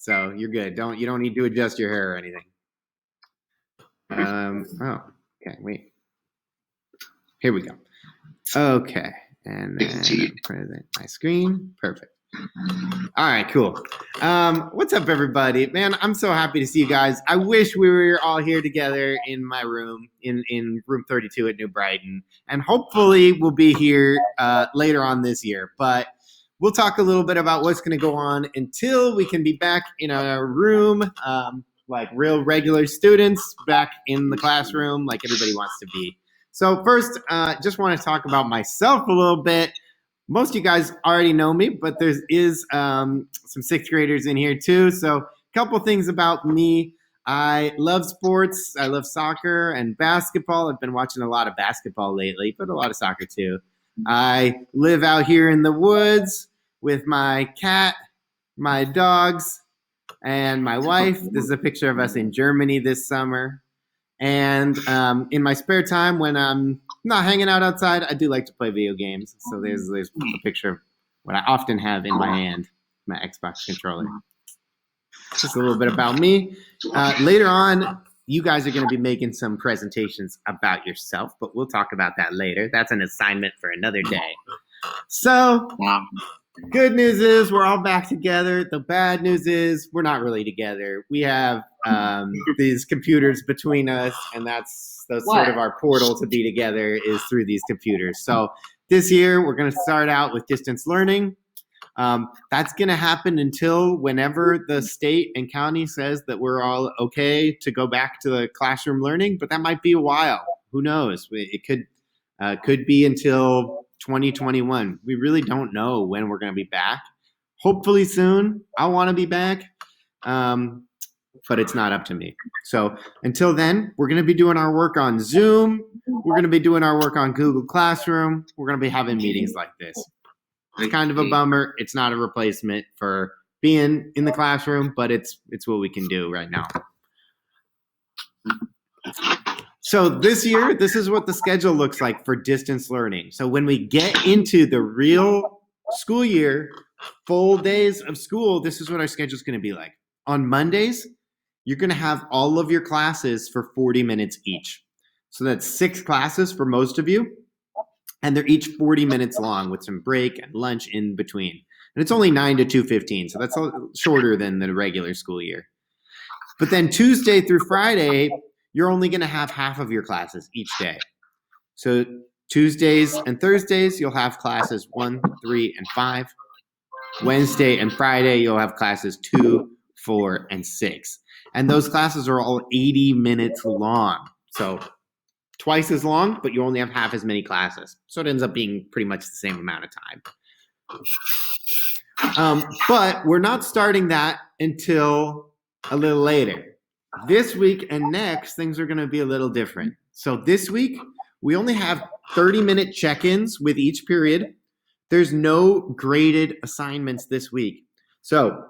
So you're good. You don't need to adjust your hair or anything. Oh, okay, wait. Here we go. Okay, and then present my screen. Perfect. All right, cool. What's up, everybody? Man, I'm so happy to see you guys. I wish we were all here together in my room, in room 32 at New Brighton, and hopefully we'll be here later on this year. But we'll talk a little bit about what's going to go on until we can be back in our room, like real regular students back in the classroom, like everybody wants to be. So first, just want to talk about myself a little bit. Most of you guys already know me, but there is some sixth graders in here too. So a couple things about me. I love sports. I love soccer and basketball. I've been watching a lot of basketball lately, but a lot of soccer too. I live out here in the woods with my cat, my dogs, and my wife. This is a picture of us in Germany this summer. And in my spare time, when I'm not hanging out outside, I do like to play video games. So there's a picture of what I often have in my hand, my Xbox controller. Just a little bit about me. Later on, you guys are going to be making some presentations about yourself, but we'll talk about that later. That's an assignment for another day. So good news is we're all back together. The bad news is we're not really together. We have these computers between us, and that's sort of our portal to be together is through these computers. So this year we're going to start out with distance learning. That's going to happen until whenever the state and county says that we're all okay to go back to the classroom learning, but that might be a while. Who knows? It could be until 2021. We really don't know when we're going to be back. Hopefully soon. I want to be back, but it's not up to me. So until then, we're going to be doing our work on Zoom. We're going to be doing our work on Google Classroom. We're going to be having meetings like this. It's kind of a bummer. It's not a replacement for being in the classroom, but it's what we can do right now. So this year, this is what the schedule looks like for distance learning. So when we get into the real school year, full days of school, this is what our schedule is going to be like. On Mondays, you're going to have all of your classes for 40 minutes each. So that's 6 classes for most of you. And they're each 40 minutes long with some break and lunch in between. And it's only 9 to 2:15, so that's a little shorter than the regular school year. But then Tuesday through Friday, you're only going to have half of your classes each day. So Tuesdays and Thursdays, you'll have classes 1, 3, and 5. Wednesday and Friday, you'll have classes 2, 4, and 6. And those classes are all 80 minutes long. So twice as long, but you only have half as many classes. So it ends up being pretty much the same amount of time. But we're not starting that until a little later. This week and next, things are going to be a little different. So this week, we only have 30-minute check-ins with each period. There's no graded assignments this week. So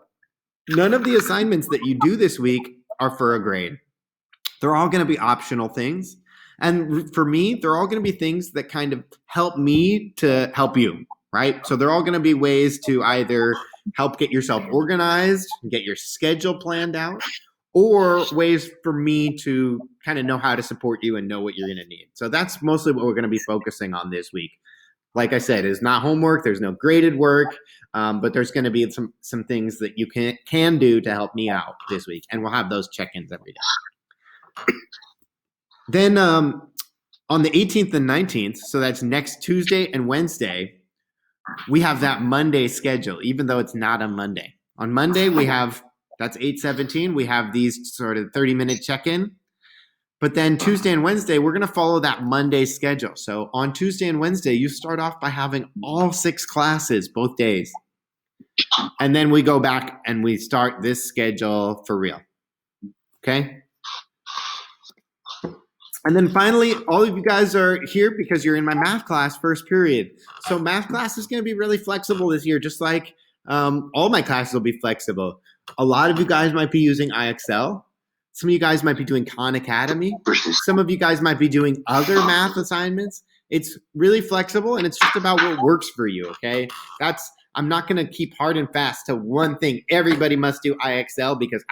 none of the assignments that you do this week are for a grade. They're all going to be optional things. And for me, they're all going to be things that kind of help me to help you, right? So they're all going to be ways to either help get yourself organized, get your schedule planned out, or ways for me to kind of know how to support you and know what you're going to need. So that's mostly what we're going to be focusing on this week. Like I said, it's not homework. There's no graded work, but there's going to be some things that you can do to help me out this week. And we'll have those check-ins every day. Then on the 18th and 19th, so that's next Tuesday and Wednesday, we have that Monday schedule, even though it's not a Monday. On Monday, that's 8:17. We have these sort of 30-minute check-in. But then Tuesday and Wednesday, we're going to follow that Monday schedule. So on Tuesday and Wednesday, you start off by having all 6 classes both days. And then we go back and we start this schedule for real. Okay? And then finally, all of you guys are here because you're in my math class first period. So math class is going to be really flexible this year, just like all my classes will be flexible. A lot of you guys might be using IXL. Some of you guys might be doing Khan Academy. Some of you guys might be doing other math assignments. It's really flexible, and it's just about what works for you, okay? I'm not going to keep hard and fast to one thing. Everybody must do IXL because